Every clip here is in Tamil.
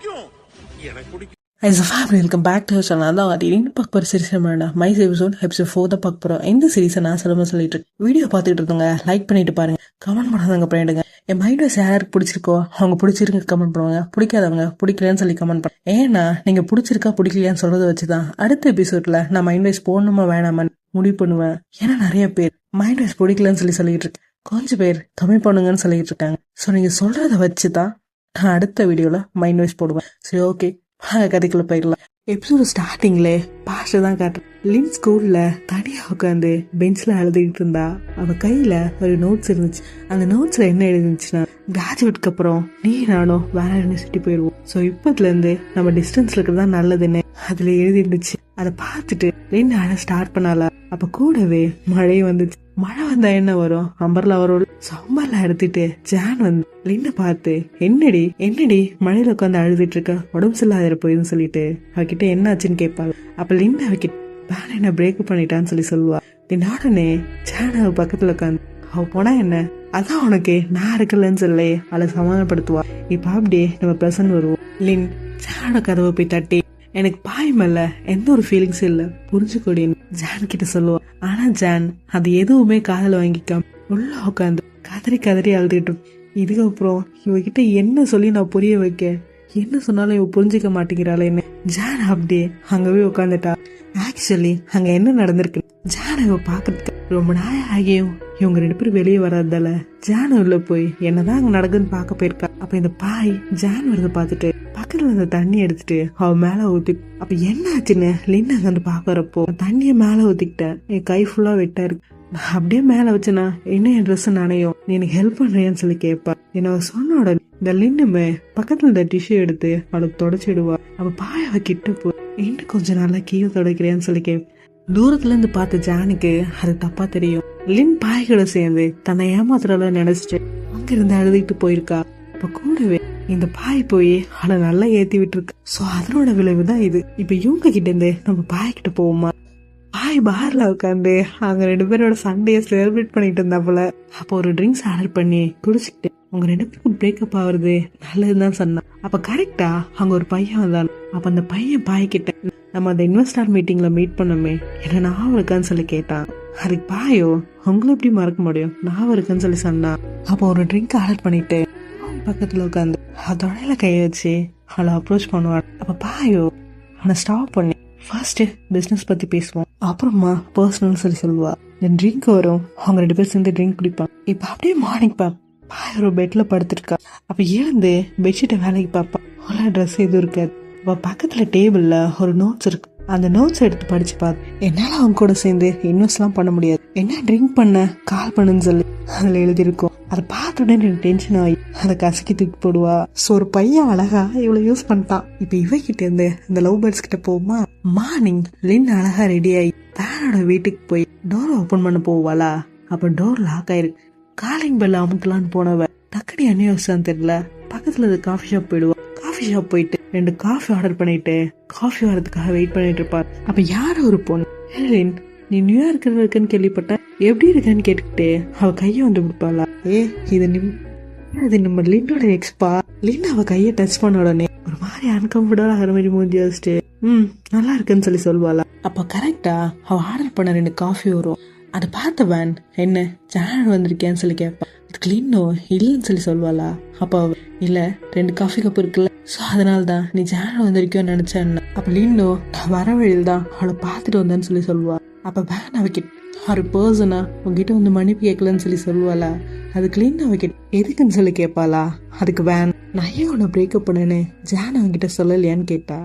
பிடிக்கும், எனக்கு பிடிக்கும். As a family, welcome back to our channel. அதான் திடீர்னு பார்க்க போகிற சீரிஸ் என்ன மைஸ் எபிசோட் 4 தான் பார்க்க போகிறோம். இந்த சீரிஸை நான் சொல்லிட்டு வீடியோ பார்த்துட்டு இருந்தவங்க லைக் பண்ணிட்டு பாருங்க, கமெண்ட் பண்ணாதவங்க பண்ணிடுங்க. என் மைண்ட் வாய்ஸ் யாருக்கு பிடிச்சிருக்கோ அவங்க பிடிச்சிருக்கு கமெண்ட் பண்ணுவாங்க, பிடிக்காதவங்க பிடிக்கலன்னு சொல்லி கமெண்ட் பண்ண. ஏன்னா நீங்கள் பிடிச்சிருக்கா பிடிக்கலையான்னு சொல்றதை வச்சு தான் அடுத்த எபிசோட்ல நான் மைண்ட் வாய்ஸ் போடணுமா வேணாமான்னு முடிவு பண்ணுவேன். ஏன்னா நிறைய பேர் மைண்ட் வாய்ஸ் பிடிக்கலன்னு சொல்லிட்டு இருக்கு, கொஞ்சம் பேர் கம்மி பண்ணுங்கன்னு சொல்லிட்டு இருக்காங்க. ஸோ நீங்கள் சொல்றதை வச்சு தான் நான் அடுத்த வீடியோவில் மைண்ட் வாய்ஸ் போடுவேன். சரி, ஓகே, கதைக்குள்ள போயிடலாம். எபிசோட ஸ்டார்டிங்ல பாஸ்டர் தான் காட்டுறேன். லின் ஸ்கூல்ல தனியா உட்காந்து பெஞ்ச்ல எழுதிக்கிட்டு இருந்தா. அவ கையில ஒரு நோட்ஸ் இருந்துச்சு. அந்த நோட்ஸ்ல என்ன எழுதிருந்துச்சுன்னா, கிராஜுவேட்க்கு அப்புறம் நீ நானும் வேற யூனிவர்சிட்டி போயிடுவோம். ஸோ இப்பத்துல இருந்து நம்ம டிஸ்டன்ஸ்ல இருக்கிறதா நல்லதுன்னு அதுல எழுதி இருந்துச்சு. அதை பார்த்துட்டு லின் அழ ஸ்டார்ட் பண்ணால. அப்ப கூடவே மழையும் வந்துச்சு. மழை வந்தா என்ன வரும், அம்பர்லா வரும். அம்பர்லா எடுத்துட்டு ஜான் வந்து லின்ன பார்த்து, என்னடி மழையில உட்காந்து அழுதுட்டு இருக்க, உடம்பு சரியில்லாத போயின்னு சொல்லிட்டு அவகிட்ட என்ன ஆச்சுன்னு கேட்பாள். அப்ப லின் அவகிட்ட வேற என்ன பிரேக்கப் பண்ணிட்டான்னு சொல்லி சொல்லுவா. உடனே ஜான் அவ பக்கத்துல உட்காந்து, அவ போனா என்ன, அதான் உனக்கு நான் இருக்கலன்னு சொல்லி அவளை சமாதானப்படுத்துவா. இப்ப அப்படியே நம்ம பிரசன்ட் வருவோம். லின் ஜானோட கதவை போய் தட்டி, எனக்கு பாய் மேல எந்த ஒரு ஃபீலிங்ஸும் இல்ல, புரிஞ்சுக்கொடின்னு ஜான் கிட்ட சொல்லுவா. ஆனா ஜான் அது எதுவுமே காதல வாங்கிக்காம உள்ள உட்காந்து கதறி அழுதுட்டு, இதுக்கப்புறம் இவகிட்ட என்ன சொல்லி நான் புரிய வைக்க, என்ன சொன்னாலும் இவ புரிஞ்சுக்க மாட்டேங்கிறாள் என்ன. ஜான் அப்படியே அங்கவே உட்காந்துட்டா. ஆக்சுவலி அங்க என்ன நடந்திருக்கு, ஜான் இவ பாக்கிறதுக்கு ரொம்ப நாள் ஆகியும் இவங்க 2 பேரும் வெளியே வராதால ஜான் உள்ள போய் என்னதான் அங்க நடக்குதுன்னு பார்க்க போயிருக்கா. அப்ப இந்த பாய் ஜான் வரத பார்த்துட்டு பக்கத்துல அந்த தண்ணி எடுத்துட்டு அவ மேல ஊத்தி, அப்ப என்ன ஆச்சுன்னு லின் அங்க வந்து பாக்குறப்போ தண்ணிய மேல ஊத்திக்கிட்டேன். என் கை ஃபுல்லா வெட்டா இருக்கு. நான் அப்படியே மேல வச்சேனா என்ன என் ட்ரெஸ் நனையும், நீ எனக்கு ஹெல்ப் பண்றியான்னு சொல்லி கேட்பா. என்ன சொன்ன உடனே இந்த லின்னுமே பக்கத்துல இந்த டிஷ்யூ எடுத்து அவளுக்கு தொடச்சிடுவா. அவ பாயவ கிட்ட போய் இன்னும் கொஞ்சம் நல்லா கீழே தொடக்கிறேன்னு சொல்லி கேட்ப. தூரத்துல இருந்து பார்த்த ஜானுக்கு அது தப்பா தெரியும். லின் பாய்களை சேர்ந்து தன்னை ஏமாத்துறால நினைச்சிட்டு அங்க இருந்து அழுதுகிட்டு போயிருக்கா. இப்ப கூடவே இந்த பாய் போய் அவளை நல்லா ஏத்தி விட்டு இருக்கா. சோ அதனோட விளைவுதான் இது. இப்ப இவங்க கிட்ட இருந்து நம்ம பாய் கிட்ட போவோமா. பாய் பார்ல உட்காந்து அவங்க 2 பேரோட சண்டையை செலிப்ரேட் பண்ணிட்டு இருந்தாப்புல. அப்போ ஒரு ட்ரிங்க்ஸ் ஆர்டர் பண்ணி குடிச்சுக்கிட்டு அவங்க 2 பேருக்கும் பிரேக்கப் ஆகுறது நல்லதுதான் சொன்னான். அப்ப கரெக்டா அங்க ஒரு பையன் வந்தான். அப்ப அந்த பையன் பாய் கிட்ட, நம்ம அந்த இன்வெஸ்டர் மீட்டிங்ல மீட் பண்ணோமே, என்ன ஞாபகம் இருக்கான்னு சொல்லி கேட்டான். அதுக்கு பாயோ, அவங்கள எப்படி மறக்க முடியும், ஞாபகம் இருக்குன்னு சொல்லி சொன்னான். அப்போ ஒரு ட்ரிங்க் ஆர்டர் பண்ணிட்டு பக்கத்துல உட்காந்து அதோட கை வச்சு அவளை அப்ரோச் பண்ணுவான். அப்ப பாயோ அவனை ஸ்டாப் பண்ணி, ஃபர்ஸ்ட் பிசினஸ் பத்தி பேசுவோம், அப்புறமா பர்சனல் சொல்லி சொல்லுவா. தென் ட்ரிங்க் வரும், அவங்க 2 பேரும் சேர்ந்து ட்ரிங்க் குடிப்பாங்க. இப்ப அப்படியே மார்னிங் பாய் ஒரு பெட்ல படுத்துருக்கா. அப்ப எழுந்து பெட்ஷீட்டை வேலைக்கு பாப்பா. அவளா ட்ரெஸ் எதுவும் இருக்காது. அப்ப பக்கத்துல டேபிள்ல ஒரு நோட்ஸ் இருக்கு. அந்த நோட்ஸ் எடுத்து படிச்சு பார்த்து, என்னால அவங்க கூட சேர்ந்து இன்வெஸ்ட் எல்லாம் பண்ண முடியாது, என்ன ட்ரிங்க் பண்ண கால் பண்ணுன்னு சொல்லி அதுல எழுதிருக்கும். அதை பார்த்த உடனே எனக்கு டென்ஷன் ஆகி அதை கசக்கி தூக்கி போடுவா. சோ ஒரு பையன் அழகா இவ்வளவு யூஸ் பண்ணிட்டான். இப்ப இவகிட்ட இருந்து இந்த லவ் பேர்ட்ஸ் கிட்ட போகுமா. மார்னிங் லின் அழகா ரெடி ஆகி தானோட வீட்டுக்கு போய் டோர் ஓபன் பண்ண போவாளா. அப்ப டோர் லாக் ஆயிருக்கு. காலிங் பெல் அமுக்கலான்னு போனவ டக்குனு என்ன யோசிச்சான்னு தெரியல, பக்கத்துல இருக்க காஃபி ஷாப் போயிடுவா. காஃபி ஷாப் போயிட்டு 2 காஃபி ஆர்டர் பண்ணிட்டு காஃபி வரதுக்காக வெயிட் பண்ணிட்டு இருப்பா. அப்ப யார ஒரு பொண்ணு, லின் நீ நியூயார்க் இருக்குன்னு கேள்விப்பட்ட, எப்படி இருக்கன்னு கேட்டுக்கிட்டு அவ கைய வந்து கொடுப்பாளா. இது நம்ம லின்னோட எக்ஸ்பா. லின் அவ கைய டச் பண்ண உடனே ஒரு மாதிரி அன்கம்ஃபர்டபுள் ஆகிற மாதிரி மூஞ்சி வச்சுட்டு நல்லா இருக்குன்னு சொல்லி சொல்லுவாளா. அப்ப கரெக்டா அவ ஆர்டர் பண்ண 2 காஃபி வரும். அதை பார்த்தவன், என்ன ஜான் வந்திருக்கேன்னு சொல்லி கேட்பான். அதுக்கு லின்னோ இல்லைன்னு சொல்லி சொல்லுவாளா. அப்ப இல்ல 2 காஃபி கப் இருக்குல்ல, சோ அதனாலதான் நீ ஜான் வந்திருக்கியோன்னு நினைச்சேன். அப்ப லின்னோ நான் வர வழியில் தான் அவளை பார்த்துட்டு வந்தேன்னு சொல்லி சொல்லுவா. அப்ப வேன் அவகிட்ட ஒரு பர்சனா உங்ககிட்ட வந்து மன்னிப்பு கேட்கலன்னு சொல்லி சொல்லுவாளா. அதுக்கு லின் அவகிட்ட எதுக்குன்னு சொல்லி கேட்பாளா. அதுக்கு வேன் நான் ஏன் உன்னை பிரேக்கப் பண்ணேன்னு ஜான் அவங்கிட்ட சொல்லலையான்னு கேட்டா.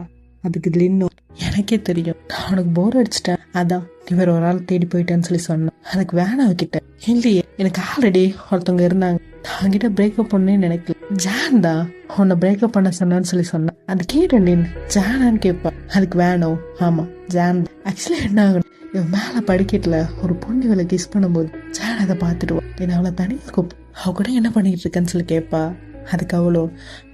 அதுக்கு லின்னோ எனக்கே தெரியும், நான் உனக்கு போர் அடிச்சிட்டேன், அதான் நீ வேற ஒரு ஆள் தேடி போயிட்டேன்னு சொல்லி சொன்னேன். அதுக்கு வேணா அவகிட்ட, இல்லையே எனக்கு ஆல்ரெடி ஒருத்தவங்க இருந்தாங்க, நான் கிட்ட பிரேக்கப் பண்ணேன்னு நினைக்கல, ஜான் தான் உன்னை பிரேக்கப் பண்ண சொன்னான்னு சொல்லி சொன்னேன். அது கேட்ட லின் ஜானான்னு கேட்பா. அதுக்கு வேணோ, ஆமா ஜான். ஆக்சுவலி என்ன ஆகணும், இவன் மேல படிக்கட்டுல ஒரு பொண்ணு இவளை கிஸ் பண்ணும்போது ஜான் அதை பார்த்துடுவான். என்ன அவளை தனியாக கூப்பிட்டு அவ கூட என்ன பண்ணிட்டு இருக்கேன்னு சொல்லி கேட்பா. அதுக்கு அவ்வளோ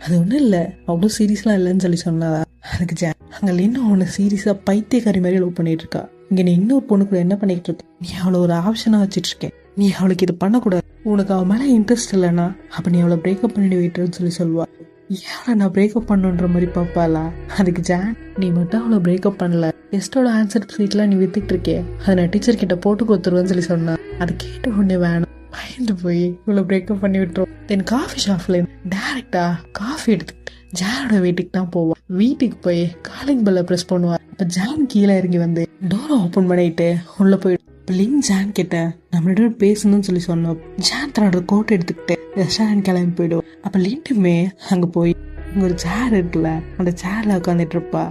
அது ஒன்றும் இல்லை, அவ்வளோ சீரியஸ்லாம் இல்லைன்னு சொல்லி சொன்னாதா. அதுக்கு ஜான் அங்கே இன்னும் அவனை சீரியஸா பைத்தியக்காரி மாதிரி லவ் பண்ணிட்டு இருக்கா, இங்க நீ இன்னொரு பொண்ணு கூட என்ன பண்ணிட்டு இருக்க, நீ அவளை ஒரு ஆப்ஷனா வச்சிட்டு இருக்கேன், நீ அவளுக்கு இது பண்ணக்கூடாது, உனக்கு அவன் மேல இன்ட்ரெஸ்ட் இல்லைன்னா அப்ப நீ அவளை பிரேக்கப் பண்ணிட்டு விட்டுருன்னு சொல்லி சொல்லுவா. ஏன் நான் பிரேக்கப் பண்ணுன்ற மாதிரி பார்ப்பாளா? அதுக்கு ஜான், நீ மட்டும் அவளை பிரேக்கப் பண்ணல, டெஸ்டோட ஆன்சர் சீட்லாம் நீ வித்துட்டு இருக்கே, அதை நான் டீச்சர் கிட்ட போட்டு கொடுத்துருவேன்னு சொல்லி சொன்னா. அது கேட்ட உடனே வேணும் பயந்து போய் இவ்வளோ பிரேக்கப் பண்ணி விட்டுரும். தென் காஃபி ஷாப்ல டேரக்டா காஃபி எடுத்துக்கிட்டு ஜானோட வீட்டுக்கு தான் போவான். வீட்டுக்கு போய் காலிங் பெல்ல ப்ரெஸ் பண்ணுவார். அப்ப ஜான் கீழே இறங்கி வந்து டோரை ஓப்பன் பண்ணிட்டு உள்ள போயிட்டு லின் ஜான் கிட்ட நம்மளோட பேசணும்னு சொல்லி சொன்னோம். ஜான் தன்னோட கோட் எடுத்துக்கிட்டு ரெஸ்டாரண்ட் கிளம்பி போயிடுவோம். அப்ப லின்னுமே அங்க போய் அங்க ஒரு சேர் இருக்குல்ல, அந்த சேர்ல உட்காந்துட்டு இருப்பா.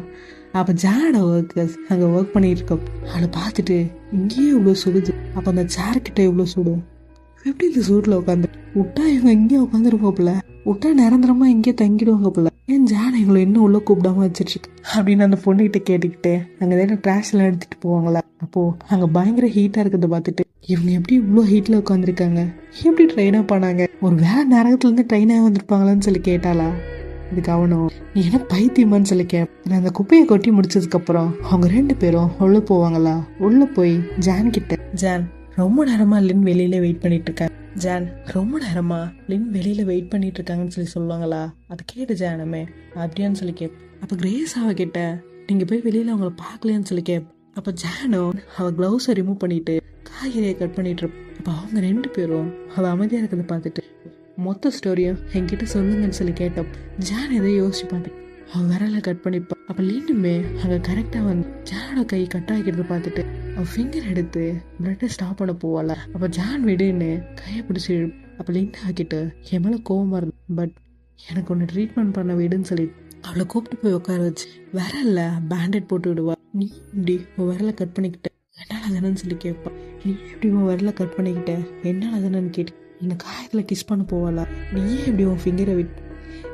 அப்ப ஜானோட ஒர்க்கர்ஸ் அங்க ஒர்க் பண்ணிட்டு இருக்க அவளை பார்த்துட்டு இங்கேயே இவ்வளவு சுடுது, அப்ப அந்த சேர் கிட்ட இவ்வளவு சுடும், எப்படி இந்த சூட்ல உட்காந்து விட்டா இவங்க இங்கே உட்காந்துருப்போம்ல, விட்டா நிரந்தரமா இங்கே தங்கிடுவாங்க போல, ஏன் ஜான் எங்களை இன்னும் உள்ள கூப்பிடாம வச்சிட்டு இருக்கு அப்படின்னு அந்த பொண்ணுகிட்ட கேட்டுக்கிட்டு அங்க ஏதாவது ட்ராஷ் எல்லாம் எடுத்துட்டு போவாங்களா. அப்போ அங்க பயங்கர ஹீட்டா இருக்கிறத பார்த்துட்டு இவங்க எப்படி இவ்வளோ ஹீட்ல உட்காந்துருக்காங்க, எப்படி ட்ரெயினா பண்ணாங்க, ஒரு வேற நேரத்துல இருந்து ட்ரெயினாக வந்திருப்பாங்களான்னு சொல்லி கேட்டாளா. இதுக்கு அவனும் நீ என்ன பைத்தியமான்னு சொல்லி கேட்பேன். அந்த குப்பையை கொட்டி முடிச்சதுக்கு அப்புறம் அவங்க 2 பேரும் உள்ள போவாங்களா. உள்ள போய் ஜான் கிட்ட, ஜான் ரொம்ப நேரமா லின் வெளியில வெயிட் பண்ணிட்டு இருக்காங்க, ஜான் ரொம்ப நேரமா லின் வெளியில வெயிட் பண்ணிட்டு இருக்காங்கன்னு சொல்லி சொல்லுவாங்களா. அது கேட்டு ஜானமே அப்படியான்னு சொல்லி கேப். அப்ப கிரேஸ் அவகிட்ட நீங்க போய் வெளியில அவங்கள பாக்கலையான்னு சொல்லி கேப். அப்ப ஜானோ அவ கிளவுஸை ரிமூவ் பண்ணிட்டு காய்கறியை கட் பண்ணிட்டு இருப்ப. அப்ப அவங்க 2 பேரும் அவ அமைதியா இருக்கிறத பார்த்துட்டு மொத்த ஸ்டோரியும் என்கிட்ட சொல்லுங்கன்னு சொல்லி கேட்டோம். ஜான் எதை யோசிச்சு பார்த்து அவன் விரல கட் பண்ணிப்பா. அப்ப லின்னுமே அங்க கரெக்டா வந்து ஜானோட கை கட் ஆகிக்கிறத பார்த்துட்டு அவன் ஃபிங்கர் எடுத்து பிளட்டை ஸ்டாப் பண்ண போவாள. அப்ப ஜான் விடுன்னு கையை பிடிச்சி. அப்ப லின் ஆகிட்டு என் மேல கோவமா இருந்த, பட் எனக்கு ஒன்று ட்ரீட்மெண்ட் பண்ண விடுன்னு சொல்லிட்டு அவளை கூப்பிட்டு போய் உட்கார வச்சு விரல்ல பேண்டேட் போட்டு விடுவா. நீ இப்படி உன் விரலை கட் பண்ணிக்கிட்ட என்னால தானேன்னு சொல்லி கேட்பா. நீ எப்படி உன் விரலை கட் பண்ணிக்கிட்ட என்னால தானேன்னு கேட்டு இந்த காயத்துல கிஸ் பண்ண போவாளா. நீயே எப்படி உன் ஃபிங்கரை விட்டு,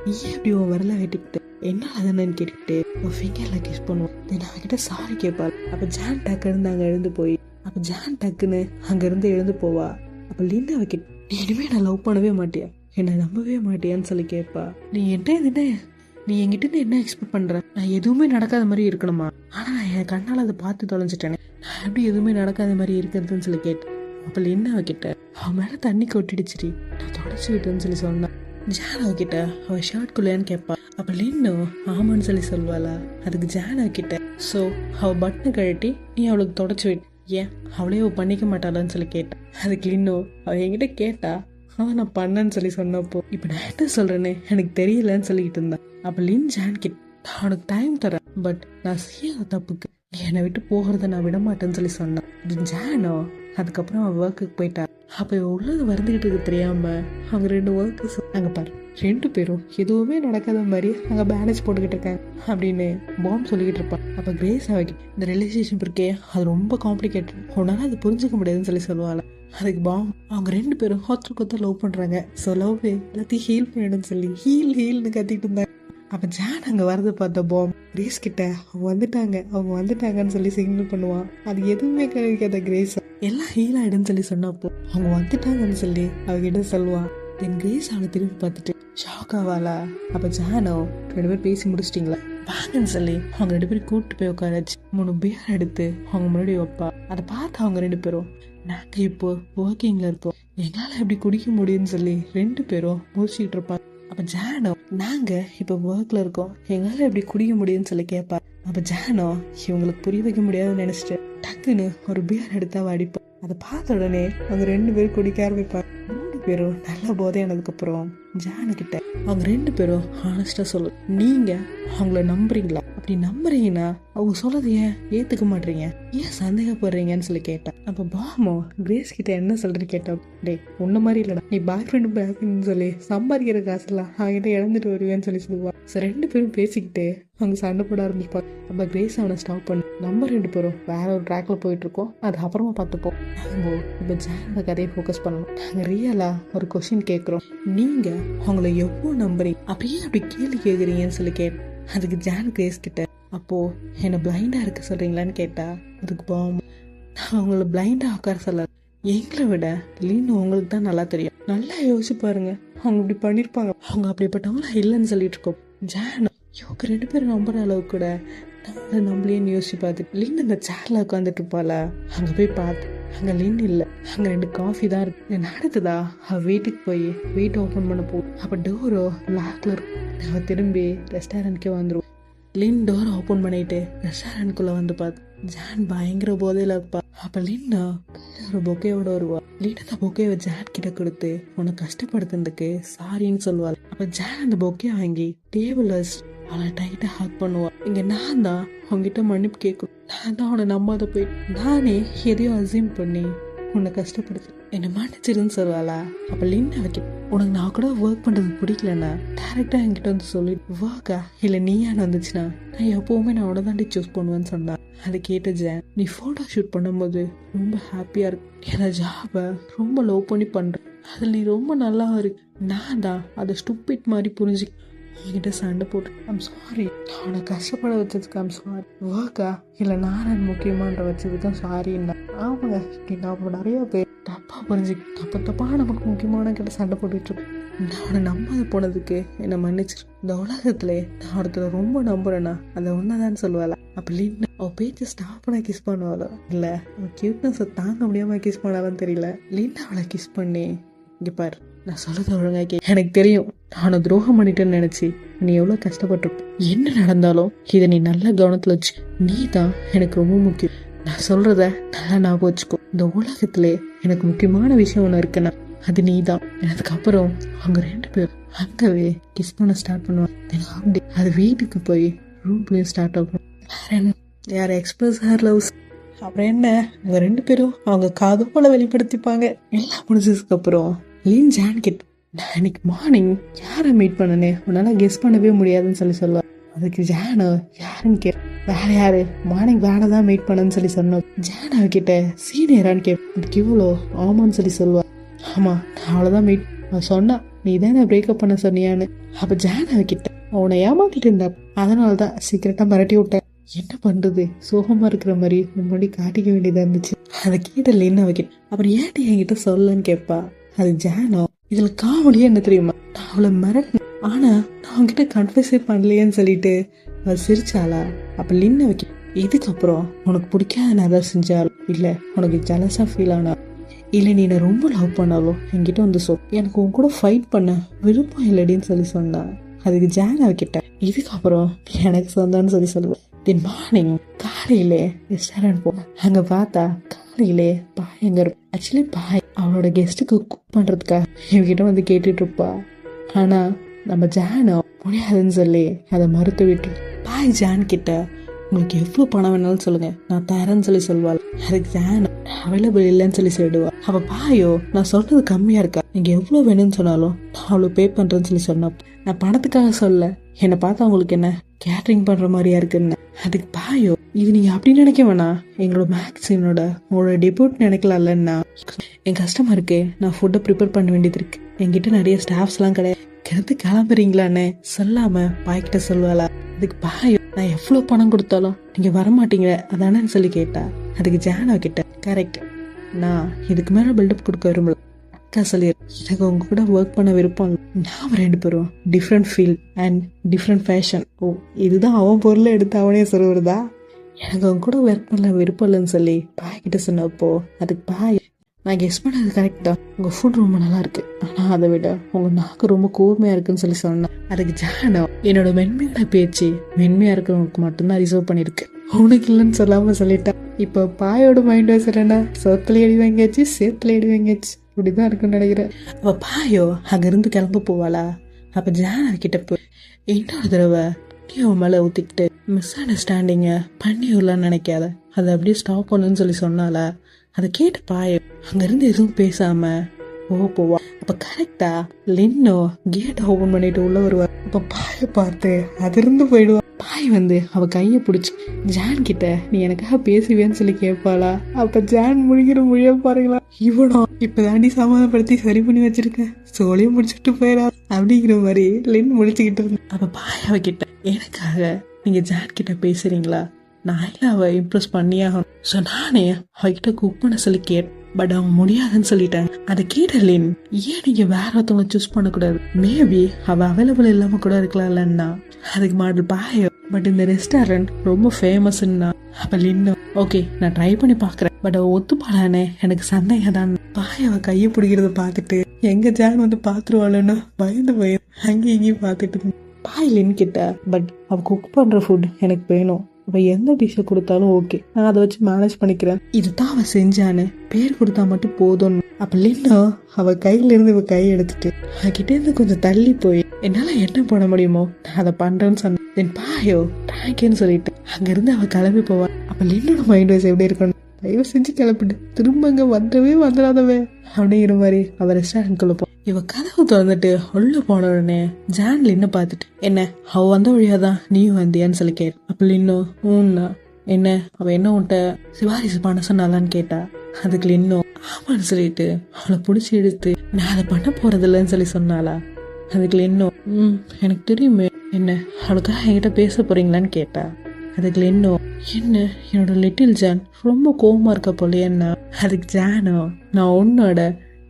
நீயே எப்படி உன் விரலை வெட்டிக்கிட்ட என்னால தானேன்னு கேட்டுக்கிட்டு உன் ஃபிங்கர்ல கிஸ் பண்ணுவோம். நான் கிட்ட சாரி கேட்பாள். அப்ப ஜான் டக்குன்னு அங்க எழுந்து போய் அப்ப ஜான் டக்குன்னு அங்க இருந்து எழுந்து போவா. அப்ப லின் அவகிட்ட நீ இனிமே நான் லவ் பண்ணவே மாட்டியா, என்னை நம்பவே மாட்டியான்னு சொல்லி கேட்பா. நீ என்கிட்ட என்ன எக்ஸ்பெக்ட் பண்ற, நான் எதுவுமே நடக்காத மாதிரி இருக்கணுமா, ஆனா நான் என் கண்ணால் அதை பார்த்து தொலைஞ்சிட்டேனே, நான் எப்படி எதுவுமே நடக்காத மாதிரி இருக்கிறதுன்னு சொல்லி கேட்டேன். அப்ப லின் அவகிட்ட அவன் மேல தண்ணி கொட்டிடுச்சுடி நான் தொடச்சு விட்டேன்னு சொல்லி சொன்னான். ஜான் அவகிட்ட அவன் ஷர்ட் குள்ளையான்னு கேட்பா. அப்ப லின்னு ஆமான்னு சொல்லி சொல்வாளா. அதுக்கு ஜான் அவகிட்ட சோ அவ பட்டனை கழட்டி நீ அவளுக்கு தொடச்சு விட்டு ஏன் அவளே அவ பண்ணிக்க மாட்டாளான்னு சொல்லி கேட்டான். அதுக்கு லின்னு அவ என்கிட்ட கேட்டா அவன் நான் பண்ணேன்னு சொல்லி சொன்னப்போ இப்ப நான் என்ன சொல்றேன்னு எனக்கு தெரியலன்னு சொல்லிக்கிட்டு இருந்தான். அப்ப லின் ஜான் கிட்ட அவனுக்கு டைம் தரேன், பட் நான் செய்யாத தப்புக்கு நீ என்னை விட்டு போகிறத நான் விட மாட்டேன்னு சொல்லி சொன்னான். ஜானோ அதுக்கப்புறம் அவன் ஒர்க்குக்கு போயிட்டா. அப்ப உள்ளது வருந்துகிட்டு இருக்கு தெரியாம அவங்க 2 ஒர்க்கர்ஸ் அங்க பாரு 2 பேரும் எதுவுமே நடக்காத மாதிரி அங்க பேனேஜ் போட்டுக்கிட்டு இருக்காங்க அப்படின்னு பாம் சொல்லிக்கிட்டு இருப்பான். அப்ப கிரேஸ் அவகிட்ட இந்த ரிலேஷன்ஷிப் இருக்கே அது ரொம்ப காம்ப்ளிகேட்டட், உன்னால அது புரிஞ்சுக்க முடியாதுன்னு சொல்லி சொல்லுவாள். அதுக்கு பாம் அவங்க 2 பேரும் ஒருத்தருக்கு லவ் பண்றாங்க, ஸோ லவ் எல்லாத்தையும் ஹீல் பண்ணிடுன்னு சொல்லி ஹீல்னு கத்திட்டு இருந்தாங்க. அப்ப ஜான் அங்க வரது பார்த்த பாம் கிரேஸ் கிட்ட அவங்க வந்துட்டாங்கன்னு சொல்லி சிக்னல் பண்ணுவான். அது எதுவுமே கிடைக்காத கிரேஸ் எல்லாம் ஹீல் ஆயிடுன்னு சொல்லி சொன்னப்போ அவங்க வந்துட்டாங்கன்னு சொல்லி அவகிட்ட சொல்லுவான். என் கிரேஸ் அவளை திரும்பி பார்த்துட்டு ஷாக் ஆவாளா. அப்ப ஜானோ 2 பேர் பேசி முடிச்சிட்டிங்களா வாங்கன்னு சொல்லி அவங்க 2 பேரும் கூப்பிட்டு போய் உட்காராச்சு 3 பியர் எடுத்து அவங்க முன்னாடி வைப்பா. அதை பார்த்து அவங்க 2 பேரும் நாங்க இப்போ ஒர்க்கிங்ல இருக்கோம், எங்களால எப்படி குடிக்க முடியும்னு சொல்லி 2 பேரும் முடிச்சுக்கிட்டு இருப்பாங்க. அப்ப ஜானோ நாங்க இப்ப ஒர்க்ல இருக்கோம், எங்களால எப்படி குடிக்க முடியும்னு சொல்லி கேட்பா. அப்ப ஜானோ இவங்களுக்கு புரிய வைக்க முடியாதுன்னு நினைச்சிட்டு டக்குன்னு ஒரு பியர் எடுத்தா அடிப்பா. அதை பார்த்த உடனே அவங்க 2 பேரும் குடிக்க ஆரம்பிப்பாங்க. 3 பேரும் நல்ல போதையானதுக்கு அப்புறம் ஜானு கிட்ட அவங்க 2 பேரும் ஹானஸ்டா சொல்லு, நீங்க அவங்கள நம்புறீங்களா, அப்படி நம்புறீங்கன்னா அவங்க சொல்றது ஏன் ஏத்துக்க மாட்டீங்க, ஏன் சந்தேகப்படுறீங்கன்னு சொல்லி கேட்டா. அப்ப பாமோ கிரேஸ் கிட்ட என்ன சொல்றது கேட்டா, டே உன்ன மாதிரி இல்லடா, நீ பாய் ஃப்ரெண்ட் சொல்லி சம்பாதிக்கிற காசுலாம் அவங்கிட்ட இழந்துட்டு வருவேன்னு சொல்லி சொல்லுவா. 2 பேரும் பேசிக்கிட்டு அவங்க சண்டை போட ஆரம்பிப்பாங்க. அப்ப கிரேஸ் அவனை ஸ்டாப் பண்ணு, நம்ம 2 பேரும் வேற ஒரு ட்ராக்ல போயிட்டு இருக்கோம், அது அப்புறமா பார்த்துப்போம், நம்ம இப்ப ஜானோட கதையை ஃபோக்கஸ் பண்ணணும், நாங்க ரியலா ஒரு கொஸ்டின் கேட்கிறோம், நீங்க அவங்கள எவ்வளவு நம்புறீங்க, அப்படியே அப்படி கேள்வி கேட்குறீங்கன்னு சொல்லி கேட்டேன். அதுக்கு ஜான் கிரேஸ் கிட்ட அப்போ என்ன பிளைண்டா இருக்க சொல்றீங்களான்னு கேட்டா. அதுக்கு பாம் நான் அவங்கள பிளைண்டா உட்கார சொல்ல, எங்களை விட லீன் உங்களுக்கு தான் நல்லா தெரியும், நல்லா யோசிச்சு பாருங்க, அவங்க இப்படி பண்ணிருப்பாங்க, அவங்க அப்படிப்பட்டவங்களா இல்லைன்னு சொல்லிட்டு இருக்கோம். ஜான் இவங்க 2 பேரும் நம்புற அளவு கூட நம்மளேன்னு யோசிச்சு பார்த்து லின் அந்த சேர்ல உட்காந்துட்டு இருப்பாளா, அங்க போய் பார்த்து அங்க லின் இல்ல, அங்க 2 காஃபி தான் இருக்கு. நடக்குதா அவ வீட்டுக்கு போய் வீட்டை ஓபன் பண்ண போ, அப்ப டோரோ லாக்ல இருக்கும். அவ திரும்பி ரெஸ்டாரண்ட்கே வந்துருவோம். லின் டோர் ஓபன் பண்ணிட்டு ரெஸ்டாரண்ட்குள்ள வந்து பார்த்து ஜான் பயங்கர போதையில இருப்பா. அப்ப லின்னா ஒரு பொக்கையோட வருவா. லின் அந்த பொக்கையை ஜான் கிட்ட கொடுத்து உன்னை கஷ்டப்படுத்துறதுக்கு சாரின்னு சொல்லுவாள். அப்ப ஜான் அந்த பொக்கையை வாங்கி டேபிள் அவளை டைட்டா ஹக் பண்ணுவா. இங்க நான் தான் உங்ககிட்ட மன்னிப்பு கேட்கணும், நான் தான் அவனை நம்பாத போயிட்டு நானே எதையோ அசியூம் பண்ணி உன்னை கஷ்டப்படுத்து, என்னை மன்னிச்சிருன்னு சொல்லுவாளா. அப்ப லின் அவகிட்ட உனக்கு நான் கூட ஒர்க் பண்றது பிடிக்கலன்னா டேரக்டா என்கிட்ட வந்து சொல்லி ஒர்க்கா இல்ல நீயான்னு வந்துச்சுன்னா நான் எப்பவுமே நான் உன தாண்டி சூஸ் பண்ணுவேன்னு சொன்னா. அதை கேட்ட ஜான் நீ போட்டோ ஷூட் பண்ணும்போது ரொம்ப ஹாப்பியா இருக்கு, என்ன ஜாபை ரொம்ப லவ் பண்ணி பண்ற, அதுல நீ ரொம்ப நல்லா இருக்கு, நான் தான் அதை ஸ்டூபிட் மாதிரி புரிஞ்சு என்கிட்ட சண்டை போட்டு ஐம் சாரி, அவனை கஷ்டப்பட வச்சதுக்கு ஐம் சாரி, ஒர்க்கா இல்லை நாராயண் முக்கியமான்ற வச்சதுக்கும் சாரின்னா. ஆமாங்க, நம்ம நிறைய பேர் தப்பா புரிஞ்சு தப்பா நமக்கு முக்கியமான கிட்ட சண்டை போட்டுட்டு இருக்கேன், நான் அவனை நம்பாத போனதுக்கு என்னை மன்னிச்சிரு, இந்த உலகத்துல நான் ஒருத்தர் ரொம்ப நம்புறேன்னா அதை ஒன்னதான்னு சொல்லுவாளா. அப்ப லின் அவ பேச்சு ஸ்டாப் பண்ண கிஸ் பண்ணுவாளோ இல்ல அவன் கியூட்னஸை தாங்க முடியாம கிஸ் பண்ணாலும் தெரியல. லின் அவளை கிஸ் பண்ணி இங்க பாரு நான் சொல்றது ஒழுங்கா எனக்கு தெரியும் நான் துரோகம் பண்ணிட்டேன்னு நினைச்சு நீ எவ்வளவு கஷ்டப்பட்டிருப்ப, என்ன நடந்தாலும் இதை நீ நல்ல கவனத்துல வச்சு, நீ தான் எனக்கு ரொம்ப முக்கியம், நான் சொல்றத நல்லா ஞாபகம் வச்சுக்கோ, இந்த உலகத்திலே எனக்கு முக்கியமான விஷயம் ஒண்ணு இருக்குன்னா அது நீ தான். அதுக்கப்புறம் அவங்க 2 பேரும் அங்கவே கிஸ் பண்ண ஸ்டார்ட் பண்ணுவாங்க. அது வீட்டுக்கு போய் ரூம்லயும் ஸ்டார்ட் ஆகும். யார் எக்ஸ்பிரஸ் ஹேர் லவ்ஸ் அப்புறம் என்ன அவங்க 2 பேரும் அவங்க காதோல வெளிப்படுத்திப்பாங்க. எல்லாம் முடிஞ்சதுக்கு அப்புறம் லின் ஜான் கிட்ட நான் இன்னைக்கு மார்னிங் யாரை மீட் பண்ணனே உன்னால கெஸ் பண்ணவே முடியாதுன்னு சொல்லுவா. அதுக்கு ஜானோ யாருன்னு வேற யாரு மார்னிங் வேற தான் மீட் பண்ணன்னு சொன்னோம். ஜான் அவகிட்ட சீனியரான்னு அதுக்கு இவ்வளோ ஆமான்னு சொல்லுவா. ஆமா நான் அவ்வளவுதான் மீட் சொன்னா நீ தானே பிரேக்கப் பண்ண சொன்னியான்னு. அப்ப ஜான் அவகிட்ட அவனை ஏமாத்திட்டு இருந்தா, அதனாலதான் சீக்கிரட்டா மிரட்டி விட்டேன், என்ன பண்றது சோகமா இருக்கிற மாதிரி முன்னாடி காட்டிக்க வேண்டியதா இருந்துச்சு. அதை கேட்ட லின் அவகிட்ட அப்புறம் ஏன்டி என்கிட்ட சொல்லன்னு கேட்பா. அது ஜானோ இதுல காமெடியா என்ன தெரியுமா, நான் அவளை மிரட்டினேன் ஆனா நான் அவன்கிட்ட கன்ஃபெஸே பண்ணலையேன்னு சொல்லிட்டு அவள் சிரிச்சாளா. அப்ப லின் அவகிட்ட இதுக்கப்புறம் உனக்கு பிடிக்காத நான் ஏதாவது செஞ்சாலும் இல்ல உனக்கு ஜலஸா ஃபீல் ஆனா இல்ல நீ என்ன ரொம்ப லவ் பண்ணாலும் என்கிட்ட வந்து சொல், எனக்கு உன் கூட ஃபைட் பண்ண விருப்பம் இல்லடின்னு சொன்னா. அதுக்கு ஜான் அவகிட்ட இதுக்கப்புறம் எனக்கு சொந்தான்னு சொல்லுவேன். தென் மார்னிங் காலையிலே ரெஸ்டாரண்ட் போனேன், அங்க பார்த்தா காலையிலே பாய் எங்க இருக்கும். ஆக்சுவலி பாய் அவளோட கெஸ்ட்டுக்கு குக் பண்றதுக்காக இவகிட்ட வந்து கேட்டுட்டு இருப்பா. ஆனா நம்ம ஜானோ முடியாதுன்னு சொல்லி அதை மறுத்து விட்டு பாய் ஜான் கிட்ட உங்களுக்கு எவ்வளவு பணம் வேணாலும் சொல்லுங்க நான் தரேன்னு சொல்லுவாள். அதுக்கு ஜான் அவைலபிள் இல்லைன்னு சொல்லிடுவா. அப்ப பாயோ நான் சொல்றது கம்மியா இருக்கா, நீங்க எவ்வளவு வேணும்னு சொன்னாலும் நான் அவ்வளவு பே பண்றேன்னு சொன்ன. நான் பணத்துக்காக சொல்ல, என்னை பார்த்தா உங்களுக்கு என்ன கேட்டரிங் பண்ற மாதிரியா இருக்குன்னு. அதுக்கு பாயோ இது நீங்க அப்படி நினைக்க வேணாம், எங்களோட மேக்ஸினோட உங்களோட டெபியூட் நினைக்கலாம்லன்னா என் கஸ்டமருக்கு நான் ஃபுட்டை ப்ரிப்பேர் பண்ண வேண்டியது இருக்கு, என்கிட்ட நிறைய ஸ்டாஃப்ஸ் எல்லாம் கிடையாது, கிடந்து கிளம்புறீங்களான்னு சொல்லாம பாய்கிட்ட சொல்லுவாளா. அதுக்கு பாயோ நான் எவ்வளவு பணம் கொடுத்தாலும் நீங்க வரமாட்டீங்க அதானு சொல்லி கேட்டா. அதுக்கு ஜானோ கிட்ட கரெக்ட், நான் இதுக்கு மேல பில்டப் கொடுக்க விரும்பல, அக்கா சொல்லிடு எனக்கு உங்க கூட ஒர்க் பண்ண விருப்பம், நாம 2 பேரும் different field and different fashion. ஓ இதுதான் அவன் பொருளை எடுத்து அவனே சொல்லுறதா, எனக்கு அவங்க கூட ஒர்க் பண்ண விருப்பம் இல்லைன்னு சொல்லி பாய் கிட்ட சொன்னப்போ அதுக்கு பாய் நான் கெஸ் பண்ணது கரெக்ட் தான், உங்க ஃபுட் ரொம்ப நல்லா இருக்கு, ஆனா அதை விட உங்க நாக்கு ரொம்ப கூர்மையா இருக்குன்னு சொன்னேன். அதுக்கு ஜானோ என்னோட மென்மையான பேச்சு மென்மையா இருக்கிறவங்களுக்கு மட்டும்தான் ரிசர்வ் பண்ணிருக்கு, உனக்கு இல்லைன்னு சொல்லாம சொல்லிட்டான். இப்ப பாயோட மைண்ட் வாய்ஸ் என்னன்னா சோத்துல அடி வாங்கியாச்சு சேத்துல அடி வாங்கியாச்சு இப்படிதான் இருக்குன்னு நினைக்கிறேன். அப்ப பாயோ அங்க இருந்து கிளம்ப போவாளா. அப்ப ஜான கிட்ட போய் இன்னொரு தடவை நீ அவன் மேல ஊத்திக்கிட்டு மிஸ் அண்டர்ஸ்டாண்டிங்க பண்ணி விடலான்னு நினைக்காத, அதை அப்படியே ஸ்டாப் பண்ணுன்னு சொன்னால. அதை கேட்டு பாயோ அங்க இருந்து எதுவும் பேசாம போவா. அப்ப கரெக்டா லின்னோ கேட் ஓபன் பண்ணிட்டு உள்ள வருவா. அப்ப பாய பார்த்து அதிர்ந்து போயிடுவா. பாய் வந்து அவ கைய பிடிச்சு ஜான் கிட்ட நீ எனக்காக பேசுவேன்னு சொல்லி கேட்பாளா. அப்ப ஜான் முழுகிற மொழியா பாருங்களா, இவனோ இப்ப தாண்டி சமாதானப்படுத்தி சரி பண்ணி வச்சிருக்கேன் சோழியும் முடிச்சுட்டு போயிடா அப்படிங்கிற மாதிரி லின் முடிச்சுக்கிட்டு இருந்தேன். அப்ப பாய் அவகிட்ட எனக்காக நீங்க ஜான் கிட்ட பேசுறீங்களா, நான் அவ இம்ப்ரெஸ் பண்ணியாகணும், ஸோ நானே அவகிட்ட குக் பண்ண சொல்லி பட் அவன் முடியாதுன்னு சொல்லிட்டேன். அதை கேட்ட லின், ஏன் நீங்க வேற ஒருத்தவங்க சூஸ் பண்ணக்கூடாது? மேபி அவ அவைலபிள் இல்லாம கூட இருக்கலாம்லன்னா. அதுக்கு மாடல் பாயோ, பட் இந்த ரெஸ்டாரண்ட் ரொம்ப ஃபேமஸ்ன்னா. அப்ப லின்னு, ஓகே நான் ட்ரை பண்ணி பாக்குறேன், பட் அவ ஒத்துப்பாளானே எனக்கு சந்தேகம் தான். பாய் அவ கையை பிடிக்கிறத பாத்துட்டு எங்க ஜான் வந்து பாத்துருவாளுன்னு பயந்து போய் அங்கேயும் இங்கேயும் பாத்துட்டு பாய் லின் கிட்ட, பட் அவ குக் பண்ற ஃபுட் எனக்கு வேணும், அவ எந்த டிஷ்ஷை கொடுத்தாலும் ஓகே, நான் அதை வச்சு மேனேஜ் பண்ணிக்கிறேன், இதுதான் அவ செஞ்சான்னு பேர் கொடுத்தா மட்டும் போதும். அப்ப லின்னா அவ கையில இருந்து இவ கை எடுத்துட்டு அவகிட்ட இருந்து கொஞ்சம் தள்ளி போய் என்னால என்ன பண்ண முடியுமோ நான் அதை பண்றேன்னு சொன்னேன். தென் பாயோ தேங்க்யூன்னு சொல்லிட்டு அங்க இருந்து அவ கிளம்பி போவா. அப்ப லின்னோட மைண்ட் வைஸ் எப்படி இருக்கணும், தயவு செஞ்சு கிளப்பிட்டு திரும்ப அங்க வந்துடவே வந்துடாதவே அப்படிங்கிற மாதிரி அவ ரெஸ்டாரண்ட்குள்ள போ. இவ கதவு திறந்துட்டு உள்ள போன உடனே ஜான் லின்ன பாத்துட்டு, என்ன அவ வந்த வழியாதான் நீயும் வந்தியான்னு சொல்லி கேட்டு. அப்ப லின்னோ ஊன்னா, என்ன அவ என்ன உன்ட்ட சிபாரிசு பண்ண சொன்னாலான்னு கேட்டா. அதுக்கு லின்னோ ஆமான்னு சொல்லிட்டு அவளை பிடிச்சி எடுத்து நான் அதை பண்ண போறதில்லன்னு சொல்லி சொன்னாளா. அதுக்கு லின்னோ எனக்கு தெரியுமே, என்ன அவளுக்காக என்கிட்ட பேச போறீங்களான்னு கேட்டா. அதுக்கு லின்னோ, என்ன என்னோட லிட்டில் ஜான் ரொம்ப கோவமா இருக்க போலையன்னா. அதுக்கு ஜானோ, நான் உன்னோட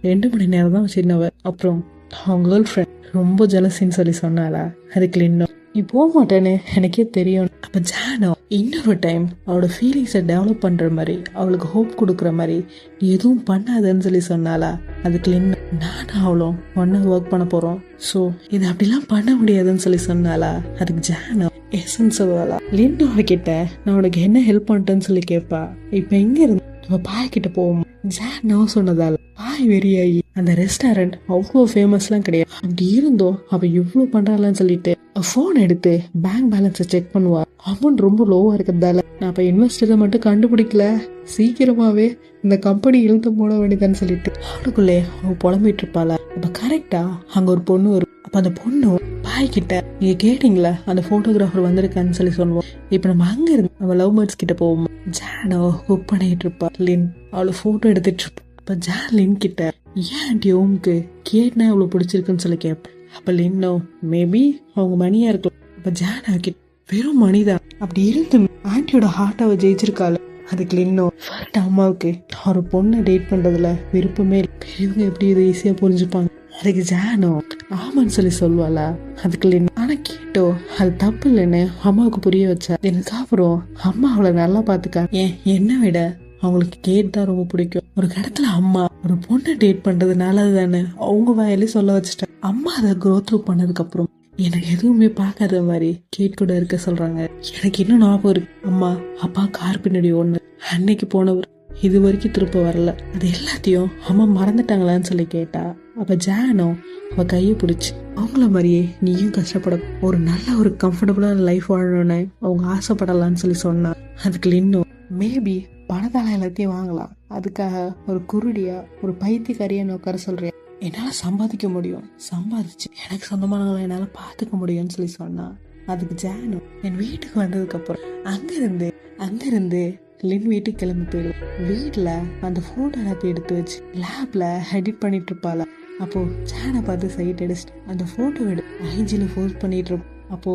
2 மணி நேரம் தான் சின்னவ, அப்புறம் அவன் கேர்ள் ஃப்ரெண்ட் ரொம்ப ஜலசின்னு சொல்லி சொன்னாளா. அதுக்கு லின்னோ, நீ போக மாட்டேன்னு எனக்கே தெரியும். அப்ப ஜானோ இன்னொரு டைம் அவளோட ஃபீலிங்ஸை டெவலப் பண்ற மாதிரி அவளுக்கு ஹோப் கொடுக்குற மாதிரி நீ எதுவும் பண்ணாதன்னு சொல்லி சொன்னாலா. அதுக்கு லின்னோ, நானும் அவளும் ஒன்னா ஒர்க் பண்ண போறோம், ஸோ இது அப்படிலாம் பண்ண முடியாதுன்னு சொல்லி சொன்னாலா. அதுக்கு ஜானோ எஸ்ன்னு சொல்லுவாளா. லின்னோ அவகிட்ட நான் உனக்கு என்ன ஹெல்ப் பண்ணிட்டேன்னு சொல்லி கேட்பா. இப்ப எங்க இருந்து நம்ம பாய் கிட்ட போவோம். ஜான் நோ சொன்னதால பாய் வெறியாயி அந்த ரெஸ்டாரண்ட் அவ்வளோ ஃபேமஸ்லாம் கிடையாது, அப்படி இருந்தோ அவ இவ்வளோ பண்றாளான்னு சொல்லிட்டு போன் எடுத்து பேங்க் பேலன்ஸை செக் பண்ணுவா. அமௌண்ட் ரொம்ப லோவா இருக்கிறதால நான் இப்ப இன்வெஸ்டரை மட்டும் கண்டுபிடிக்கல, சீக்கிரமாவே இந்த கம்பெனி இழுத்து போட வேண்டியதான்னு சொல்லிட்டு அவளுக்குள்ளே அவ புலம்பிட்டு இருப்பாள. அப்ப கரெக்டா அங்க ஒரு பொண்ணு வரும். அப்ப அந்த பொண்ணு பாய் கிட்ட, நீங்க கேட்டீங்களா அந்த போட்டோகிராஃபர் வந்திருக்கான்னு சொல்லி சொல்லுவோம். இப்ப நம்ம அங்க இருந்து நம்ம லவ் பேர்ட்ஸ் கிட்ட போவோம். ஜானோ குக் பண்ணிட்டு இருப்பா. லின் அவளை போட்டோ எடுத்துட்டு இருப்பா. அப்ப ஜான் லின் கிட்ட, ஏன் ஆண்டி உமக்கு கேட்னா இவ்வளவு பிடிச்சிருக்குன்னு சொல்லி கேட்பேன். அப்ப லின்னோ, மேபி அவங்க மணியா இருக்கலாம். அப்ப ஜான் கிட்ட, வெறும் மணிதான், அப்படி இருந்து ஆண்டியோட ஹார்ட் அவ ஜெயிச்சிருக்காள். அதுக்கு லின்னோ, ஃபர்ஸ்ட் அம்மாவுக்கு ஒரு பொண்ணை டேட் பண்றதுல விருப்பமே இல்லை, பெரியவங்க எப்படி இதை ஈஸியா புரிஞ்சுப்பாங்க. அதுக்கு ஜானோ ஆமான்னு சொல்லி சொல்லுவாளா. அதுக்கு லின்னோ, ஆனா கேட்டோ அது தப்பு இல்லைன்னு அம்மாவுக்கு புரிய வச்சா. இதுக்கப்புறம் அம்மா அவளை நல்லா பாத்துக்கா. ஏன் என்னை விட அவங்களுக்கு கேட் தான் ரொம்ப பிடிக்கும். ஒரு இடத்துல அம்மா ஒரு பொண்ணை டேட் பண்றது நல்லது தானே அவங்க வாயிலே சொல்ல வச்சுட்டேன். அம்மா அதை க்ரோத் த்ரூ பண்ணதுக்கு அப்புறம் எனக்கு எதுவுமே பார்க்காத மாதிரி கேட் கூட இருக்க சொல்றாங்க. எனக்கு இன்னும் ஞாபகம் இருக்கு, அம்மா அப்பா கார் பின்னாடி ஒண்ணு அன்னைக்கு போனவர் இது வரைக்கும் திருப்ப வரல, அது எல்லாத்தையும் அம்மா மறந்துட்டாங்களான்னு சொல்லி கேட்டா. அப்ப ஜானோ அவ கையை பிடிச்சி, அவங்கள மாதிரியே நீயும் கஷ்டப்பட ஒரு நல்ல ஒரு கம்ஃபர்டபுளான லைஃப் வாழணும்னு அவங்க ஆசைப்படலான்னு சொல்லி சொன்னா. அதுக்கு லின்னோ, மேபி பணத்தால எல்லாத்தையும் வாங்கலாம், அதுக்காக ஒரு குருடியா ஒரு பைத்தியக்காரியா உட்கார சொல்றேன், என்னால சம்பாதிக்க முடியும், சம்பாதிச்சு எனக்கு சொந்தமானவங்களை என்னால பாத்துக்க முடியும்னு சொல்லி சொன்னா. அதுக்கு ஜானோ, என் வீட்டுக்கு வந்ததுக்கு அப்புறம் அங்கிருந்து லின் வீட்டுக்கு கிளம்பி போயிடும். வீட்டுல அந்த போட்டோ எல்லாத்தையும் எடுத்து வச்சு லேப்ல எடிட் பண்ணிட்டு இருப்பாள. அப்போ ஜானை பார்த்து சைட் அடிச்சுட்டு அந்த போட்டோ எடுத்து ஐஜில போஸ்ட் பண்ணிட்டு இருப்போம். அப்போ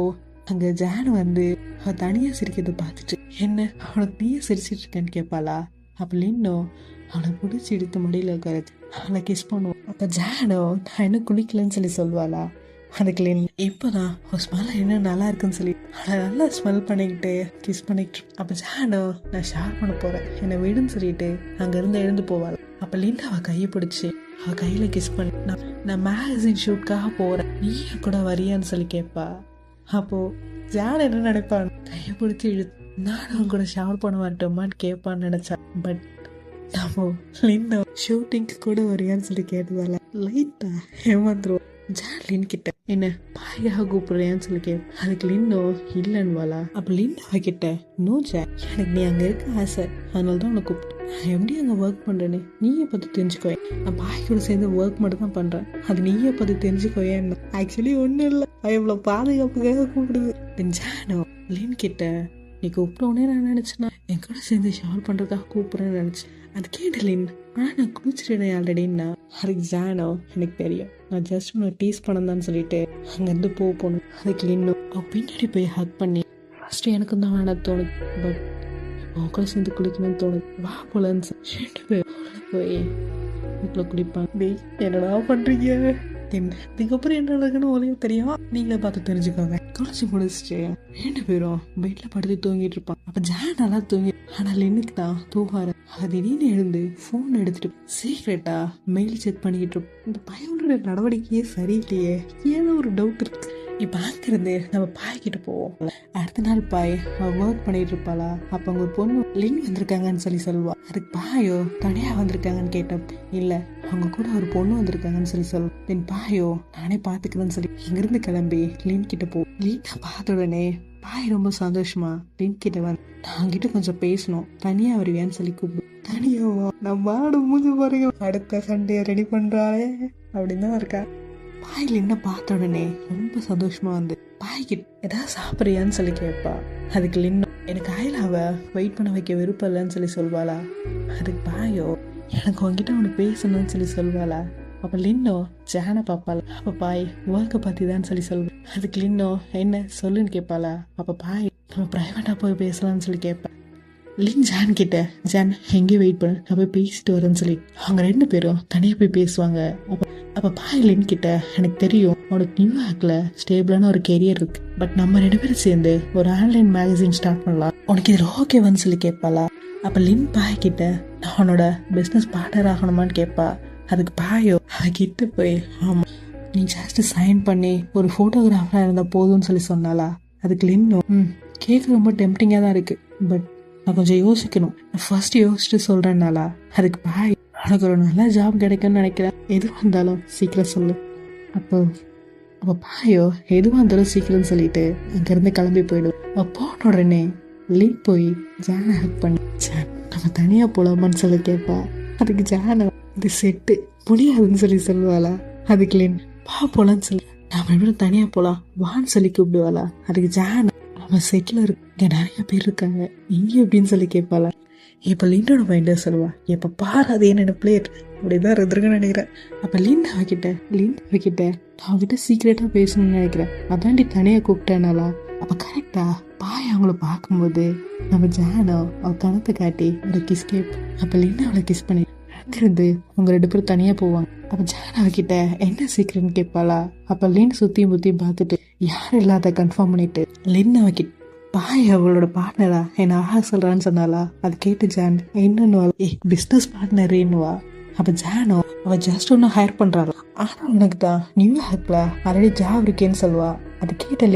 அங்க ஜான் வந்து அவ தனியா சிரிக்கிறத பார்த்துட்டு, என்ன அவனுக்கு நீயே சிரிச்சிட்டு இருக்கேன்னு கேட்பாளா. அப்ப லின்னோ அவளை பிடிச்சி எடுத்து மடியில உட்காரச்சு அவளை கிஸ் பண்ணுவோம். அப்ப ஜானோ நான் இன்னும் குளிக்கலன்னு சொல்லி சொல்லுவாளா. அதுக்கு லின், இப்பதான் ஒரு ஸ்மெல் என்ன நல்லா இருக்குன்னு சொல்லி அவளை நல்லா ஸ்மெல் பண்ணிக்கிட்டு கிஸ் பண்ணிக்கிட்டு. அப்ப ஜானோ நான் ஷேர் பண்ண போறேன் என்னை விடுன்னு சொல்லிட்டு அங்க இருந்து எழுந்து போவாள். அப்ப லின் அவ கையை பிடிச்சி அவ கையில கிஸ் பண்ணி, நான் மேகசின் ஷூட்காக போறேன் நீயும் கூட வரியான்னு சொல்லி கேட்பா. அப்போ ஜான் என்ன நினைப்பான், கையை பிடிச்சி இழுத்து நானும் கூட ஷவர் பண்ண வரட்டோமான்னு கேட்பான்னு நினைச்சா. பட் நம்ம லின்னோ ஷூட்டிங்க்கு கூட வரியான்னு சொல்லி கேட்டதால லைட்டா ஏமாந்துருவோம். ஜான் லின் கிட்ட, என்ன பாயாக கூப்பிடுறியான்னு சொல்லி கேட்பேன். அதுக்கு லின்னோ இல்லைன்னு வாளா. அப்ப லின் அவகிட்ட, நோ ஜான், எனக்கு நீ அங்க இருக்க ஆசை, அதனாலதான் உன்னை கூப்பிட்டு, நான் எப்படி அங்க ஒர்க் பண்றேன்னு நீயே பத்தி தெரிஞ்சுக்கோ, நான் பாய் கூட சேர்ந்து ஒர்க் மட்டும் தான் பண்றேன், அது நீயே பத்தி தெரிஞ்சுக்கோயேன்னு. ஆக்சுவலி ஒன்னும் இல்லை, இவ்வளவு பாதுகாப்புக்காக கூப்பிடுது. ஜானோ லின் கிட்ட, நீ கூப்பிட்டோன்னே நான் நினைச்சேன்னா என் கூட சேர்ந்து ஷவர் பண்றதுக்காக கூப்பிடுறேன்னு நினைச்சேன். அது கேட்ட லின், ஆனா நான் குளிச்சிட்டேன் ஆல்ரெடின்னா. அதுக்கு ஜானோ எனக்கு தெரியும், நான் ஜஸ்ட் உன்னை டீஸ் பண்ணதான்னு சொல்லிட்டு அங்கிருந்து போகணும். அதுக்கு லின்னோ அவ பின்னாடி போய் ஹக் பண்ணி, ஃபர்ஸ்ட் எனக்கு தான் வேணா தோணுது, பட் உன் கூட சேர்ந்து குளிக்கணும்னு தோணுது, வா போலன்னு போய் வீட்டில் குளிப்பாங்க. டேய் என்னடா பண்றீங்க, என்ன இதுக்கப்புறம் என்ன நடக்குன்னு உலகம் தெரியும், நீங்களே பார்த்து தெரிஞ்சுக்கோங்க. குளிச்சு முடிச்சுட்டு 2 பேரும் பெட்ல படுத்து தூங்கிட்டு இருப்பான். அப்ப ஜான் நல்லா தூங்கி, ஆனா லின்னுக்கு தான் தூங்காரு. திடீர்னு எழுந்து போன் எடுத்துட்டு சீக்ரெட்டா மெயில் செக் பண்ணிக்கிட்டு இருப்போம். இந்த பையனோட நடவடிக்கையே சரியில்லையே, ஏதோ ஒரு டவுட் இருக்கு. இப்ப அங்கிருந்து நம்ம பாய்கிட்ட போவோம். அடுத்த நாள் பாய் ஒர்க் பண்ணிட்டு இருப்பாளா, அப்ப அவங்க ஒரு பொண்ணு லின் வந்திருக்காங்கன்னு சொல்லுவா. அதுக்கு பாயோ தனியா வந்திருக்காங்கன்னு கேட்டேன். இல்ல அவங்க கூட ஒரு பொண்ணு வந்திருக்காங்கன்னு சொல்லுவோம். தென் பாயோ நானே பாத்துக்கிறேன்னு சொல்லி இங்கிருந்து கிளம்பி லின் கிட்ட போ. லின்னை பார்த்த உடனே பாய் ரொம்ப சந்தோஷமா லின் கிட்ட வந்து, நான் கிட்ட கொஞ்சம் பேசணும், தனியா வருவியான்னு சொல்லி கூப்பிடு. தனியாவா, நான் வாட மூஞ்சி பாருங்க, அடுத்த சண்டைய ரெடி பண்றாளே அப்படின்னு தான் இருக்கா. பாய் லின்னை பார்த்த உடனே ரொம்ப சந்தோஷமா வந்து பாய்கிட்ட ஏதாவது சாப்பிட்றியான்னு சொல்லி கேட்பா. அதுக்கு லின்னு, எனக்கு அயலாவ வெயிட் பண்ண வைக்க விருப்பம் இல்லைன்னு சொல்லி சொல்வாளா. அதுக்கு பாயோ, எனக்கு உங்ககிட்ட ஒன்று பேசணும்னு சொல்லி சொல்வாளா. அப்ப லின்னோ ஜானை பார்ப்பாளா. அப்ப பாய் ஒர்க்கை பத்தி தான் சொல்லி சொல்வேன். அதுக்கு லின்னோ என்ன சொல்லுன்னு கேட்பாளா. அப்ப பாய் நம்ம பிரைவேட்டா போய் பேசலாம்னு சொல்லி கேட்பேன். லின் ஜான் கிட்ட, ஜான் எங்கேயும் வெயிட் பண்ணு, நான் போய் பேசிட்டு வரேன்னு சொல்லி அவங்க 2 பேரும் தனியாக போய் பேசுவாங்க. அப்போ பாய் லின் கிட்ட, எனக்கு தெரியும் உனக்கு நியூயார்க்ல ஸ்டேபிளான ஒரு கெரியர் இருக்கு, பட் நம்ம 2 பேரும் சேர்ந்து ஒரு ஆன்லைன் மேகசின் ஸ்டார்ட் பண்ணலாம், உனக்கு இதில் ஓகேவான்னு சொல்லி கேட்பாளா. அப்போ லின் பாய் கிட்ட, நான் உன்னோட பிஸ்னஸ் பார்ட்னர் ஆகணுமான்னு கேட்பா. அதுக்கு பாயோ கிட்ட போய், ஆமா நீ ஜஸ்ட் சைன் பண்ணி ஒரு ஃபோட்டோகிராஃபராக இருந்தால் போதும்னு சொல்லி சொன்னாலா. அதுக்கு லின்னும், கேட்க ரொம்ப டெம்டிங்காக தான் இருக்கு, பட் நான் கொஞ்சம் யோசிக்கணும், நான் ஃபர்ஸ்ட் யோசிச்சுட்டு சொல்றேன்னாலா. அதுக்கு பாய், உனக்கு ஒரு நல்ல ஜாப் கிடைக்கும்னு நினைக்கிறேன், எதுவாக இருந்தாலும் சீக்கிரம் சொல்லு. அப்போ பாயோ எதுவாக இருந்தாலும் சீக்கிரம் சொல்லிட்டு அங்கேருந்து கிளம்பி போயிடும். போன உடனே லின் போய் ஜானை ஹெல்ப் பண்ணி, ஜான் நம்ம தனியாக போலாமான்னு சொல்லி கேட்பா. அதுக்கு ஜானை, இது செட்டு முடியாதுன்னு சொல்லி சொல்லுவாளா. அதுக்கு லின், போலான்னு சொல்லி நம்ம எப்படி தனியாக போகலாம் வான்னு சொல்லி கூப்பிடுவாளா. அதுக்கு ஜான், நம்ம செட்டில் இங்க நிறைய பேர் இருக்காங்க, இங்கே எப்படின்னு சொல்லி கேட்பாளா. இப்போ லின்னோட மைண்டே சொல்லுவா, எப்போ பாரு அது என்ன பிளேட் அப்படிதான் இருந்திருக்குன்னு நினைக்கிறேன். அப்போ லின் அவகிட்ட நான் அவகிட்ட சீக்கிரட்டா பேசணும்னு நினைக்கிறேன், அதாண்டி தனியாக கூப்பிட்டேனாலா. அப்போ கரெக்டா பாய் அவங்கள பார்க்கும்போது நம்ம ஜானோ அவ கணத்தை காட்டி ஒரு கிஸ் கேப். அப்போ லின் அவளை கிஸ் பண்ணி அங்கிருந்து அவங்க 2 பேரும் தனியா போவாங்க. அப்ப ஜான் அவகிட்ட என்ன சீக்கிரம்னு கேட்பாளா. அப்ப லின் சுத்தியும் புத்தியும் பார்த்துட்டு யாரும் இல்லாத கன்ஃபார்ம் பண்ணிட்டு லின் அவகிட்ட, பாய் அவளோட பார்ட்னரா என்ன ஆஹா சொல்றான்னு சொன்னாலா. அது கேட்டு ஜான் என்னன்னு பிசினஸ் பார்ட்னருன்னுவா. அப்ப ஜானோ அவ ஜஸ்ட் ஒன்னு ஹையர் பண்றாளா, ஆனா உனக்கு தான் நியூயார்க்ல ஆல்ரெடி ஜாப் இருக்கேன்னு சொல்லுவா. அது கேட்ட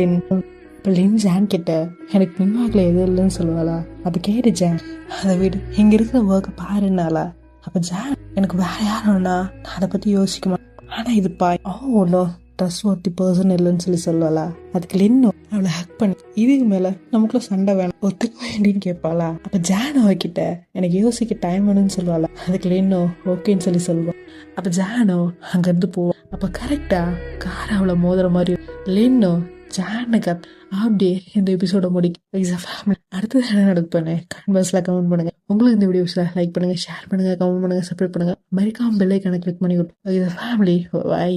லின் ஜான் கிட்ட, எனக்கு நியூயார்க்ல எதுவும் இல்லைன்னு சொல்லுவாளா. அது கேட்டு ஜான், அதை விடு இங்க இருக்கிற ஒர்க்கை பாருன்னாலா. அப்ப ஜான், எனக்கு வேற யாரும்னா நான் அதை பத்தி யோசிக்க மாட்டேன், ஆனா இது பாய் ஒன்னும் ட்ரஸ்ட்வொர்த்தி பர்சன் இல்லைன்னு சொல்லி சொல்லலா. அதுக்கு லின்னும் அவளை ஹக் பண்ணி, இதுக்கு மேல நமக்குள்ள சண்டை வேணாம் ஒத்துக்க வேண்டின்னு கேட்பாளா. அப்ப ஜான் அவகிட்ட எனக்கு யோசிக்க டைம் வேணும்னு சொல்லுவாளா. அதுக்கு லின்னும் ஓகேன்னு சொல்லி சொல்லுவான். அப்ப ஜானோ அங்கிருந்து போவான். அப்ப கரெக்டா கார் அவளை மோதுற மாதிரி லின்னும் ஜானுக்கு அப்படியே இந்த எபிசோட முடிக்கும். அடுத்தது என்ன நடக்குன்னு கமெண்ட்ஸ்ல கமெண்ட் பண்ணுங்க. உங்களுக்கு இந்த வீடியோஸ்ல லைக் பண்ணுங்க, ஷேர் பண்ணுங்க, கமெண்ட் பண்ணுங்க, சப்ஸ்கிரைப் பண்ணுங்க, மறக்காம பெல் ஐகானை கிளிக் பண்ணி கொடுங்க. Family by.